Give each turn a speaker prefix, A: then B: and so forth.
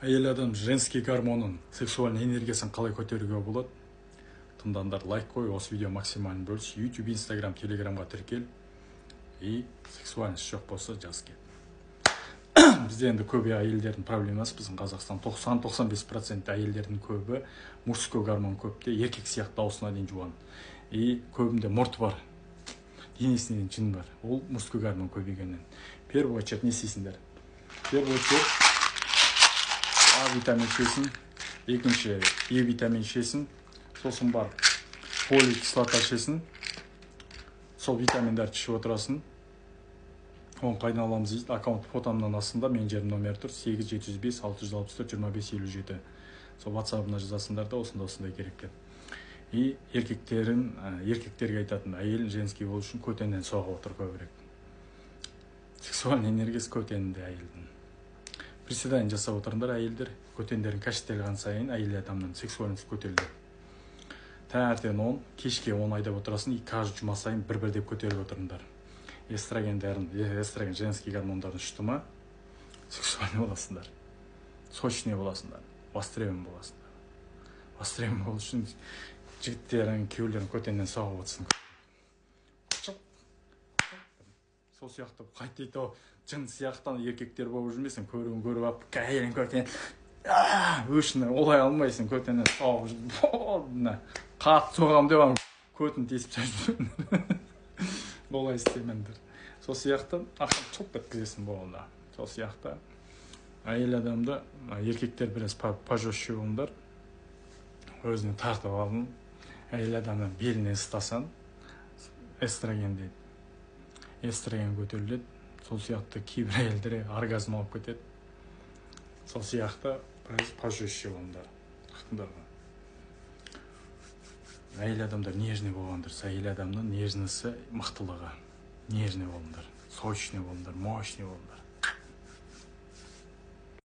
A: Әйел адам женский гормонын, сексуальный энергиясын қалай көтеруге болады? Тыңдаңдар, лайк қой, осы видео максимально бөліс, YouTube, Instagram, Telegramға тіркел. И сексуальность жоқ болса жаз кет. Бізде енді көбі әйелдердің проблемасы, біздің Қазақстан 90-95% әйелдердің көбі мужской гормон көпте, еркек сияқты дауысына дейін жуан. И көбінде мұрт бар, денесіне дейін жын бар. Ол мужской гормон көбейгеннен. Первый очередь не істейсіңдер. Первый очередь А витамин ішесің, екінші Е витамин ішесің, сосын бар поликислота ішесің, сол витаминдерді ішіп отырасың. Оны қайдан аламыз дейді, аккаунт фотомнан астында менің жерім номер тұр, 8765-664-2557. Сол WhatsApp-ына жазасыңдар да, осындай керек деп. И еркектерге айтатын, әйелін женский болу үшін көтеннен соғып отыр көбірек. Сексуальный энергиясы көтенінде әйелдің. Приседание жасап отырыңдар әйелдер, көтендерін кәштелген сайын әйел адамның сексуальность көтерілді. Таңертең 10, кешке 10 айдап отырасын, и каждый жұма сайын бір деп көтеріп отырыңдар. Эстроген женский гормондарын ұшты ма, сексуальный боласыңдар. Сочный боласыңдар, востребован боласыңдар. Востребован болу үшін жігіттерін, күйеулерін көтенден соғып отырсың. Сол сияқты қайтейді, жын сияқтан еркектер болып жүрмесің, көруін көріп ап, әйелін көтен, өшіні олай алмайсың, көтенен соғып жүріп, қатты соғам деп, көтін тесіп жүріп, олай істемендір. Сол сияқты ақыл çok өткізесің болында. Сол сияқты әйел адамды, еркектер біраз пожестче болыңдар, өзіне тартып алың, әйел адамның беліне ұстасан, эстроген дейді. Эстроген көтеріледі, сол сияқты кейбір әйелдері оргазм алып кетеді. Сол сияқты пожестче болыңдар. Әйел адамдар нежный болғандар, әйел адамның нежнісі мықтылығы. Нежный болыңдар, сочный болыңдар, мощный болыңдар.